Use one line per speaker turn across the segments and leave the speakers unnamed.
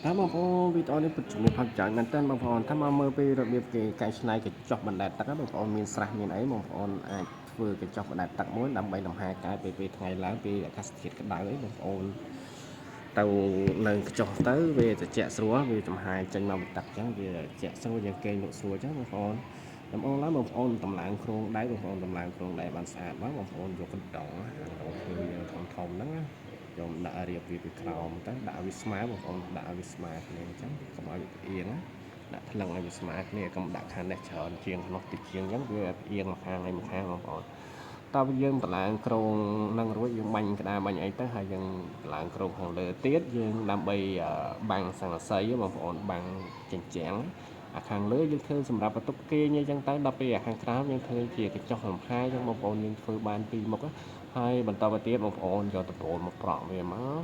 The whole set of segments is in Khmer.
ครับបងប្អូនវីដេអូនេះពិតជាមានផលច្រើនមែនទែនបងប្អូនថាមកមើលពីរបៀបគេកែច្នៃកញ្ចក់បណ្ដែតទឹកបងប្អូនមានស្រះមានអីបងប្អូនអាចធ្វើកញ្ចក់បណ្ដែតទឹកមួយដើម្បីលំហែកាយពេលថ្ងៃឡើងពីអាកាសធាតុក្តៅអីបងប្អូនទៅនៅកញ្ចក់ទៅវាត្រជាក់ស្រួលវាចំហាយចេញមកពីទឹកអញ្ចឹងវាត្រជាក់ស្រួលយើងគេងលក់ស្រួលអញ្ចឹងបងប្អូនដំបូងឡើយបងប្អូនតម្លើងគ្រោងដៃបងប្អូនតម្លើងគ្រោងដៃបានស្អាតមកបងប្អូនយកកណ្ដុងធ្វើធំហ្នឹងយកដាក់រៀបវាពីក្រោមទៅដាក់វាស្មើបងប្អូនដាក់ឲ្យវាស្មើគ្នាអញ្ចឹងកុំឲ្យវាផ្អៀងដាក់ថ្លឹងឲ្យវាស្មើគ្នាកុំដាក់ខាងនេះច្រើនជាងក្នុងតិចជាងអញ្ចឹងវាផ្អៀងមកខាងឯមួយខាងបងប្អូនតើយើងតម្លើងក្រងនឹងរួចយើងបាញ់ក្តារបាញ់អីទៅហើយយើងតម្លើងក្រងខាងលើទៀតយើងដើម្បីបាំងសង្កសីបងប្អូនបាំងចិញ្ចាំងអាខាងលើយើងធ្វើសម្រាប់បន្ទប់គេងអញ្ចឹងទៅដល់ពេលអាខាងក្រោមយើងធ្វើជាកញ្ចក់លំហែអញ្ចឹងបងប្អូនយើងធ្វើបានពីរមុខហើយបន្តទៅទៀតបងប្អូនយកតពោលមកប្រក់វាមក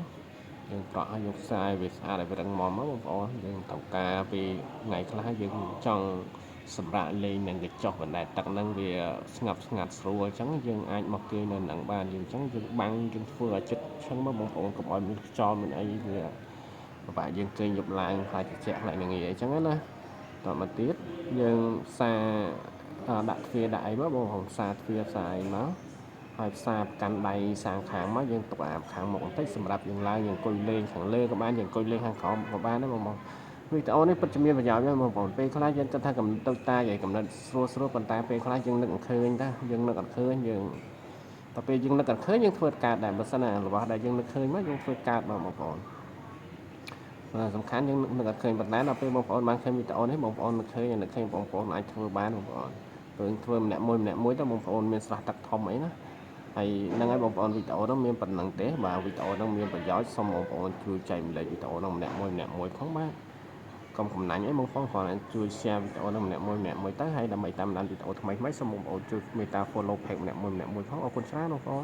យើងប្រក់ឲ្យយកខ្សែវាស្អាតឲ្យវារឹងមាំមកបងប្អូនយើងត្រូវការពីថ្ងៃខ្លះយើងចង់សម្រាប់លេងនឹងកញ្ចក់បណ្ដែតទឹកហ្នឹងវាស្ងប់ស្ងាត់ស្រួលអញ្ចឹងយើងអាចមកគេងនៅនឹងបានយើងអញ្ចឹងយើងបាំងយើងធ្វើឲ្យចិត្តឈឹងមកបងប្អូនកុំឲ្យមានខ្យល់មានអីវាពិបាកយើងគេងយប់ឡើងខ្លាចត្រជាក់ខ្លាចនឹងងាយអញ្ចឹងណាតមកទៀតយើងសាដាក់ទ្វារដាក់អីមកបងប្អូនសាទ្វារសាអីមកហើយផ្សារកាន់ដៃសាងខាងមកយើងទុកអាខាងមុខបន្តិចសម្រាប់យើងឡើងយើងអង្គុយលេងខាងលើក៏បានយើងអង្គុយលេងខាងក្រោមក៏បានដែរបងប្អូនវីដេអូនេះពិតជាមានប្រយោជន៍ណាស់បងប្អូនពេលខ្លះយើងគិតថាកំណត់ទៅតាឲ្យកំណត់ស្រួលប៉ុន្តែពេលខ្លះយើងនឹកអត់ឃើញតាយើងនឹកអត់ឃើញយើងតែពេលយើងនឹកអត់ឃើញយើងធ្វើកើតដែរបើសិនណារបស់ដែលយើងនឹកឃើញមកយើងធ្វើកើតបងប្អូនសំខាន់យើងនឹកអត់ឃើញប៉ុន្តែដល់ពេលបងប្អូនបានឃើញវីដេអូនេះបងប្អូននឹកឃើញបងប្អូនអាចធ្វើបានបងប្អូនធ្វើម្នាក់មួយទៅបងប្អូនមានស្រះទឹកធំអីណាហើយហ្នឹងហើយបងប្អូនវីដេអូហ្នឹងមានប៉ុណ្្នឹងទេបាទវីដេអូហ្នឹងមានប្រយោជន៍សូមបងប្អូនជួយចែកម្លែកវីដេអូហ្នឹងម្នាក់មួយផងបាទកុំកំណាញ់អីបងប្អូនគ្រាន់តែជួយ share វីដេអូហ្នឹងម្នាក់មួយទៅហើយដើម្បីតាមដានវីដេអូថ្មីសូមបងប្អូនជួយមេត្តា follow page ម្នាក់មួយផងអរគុណច្រើនបងប្អូន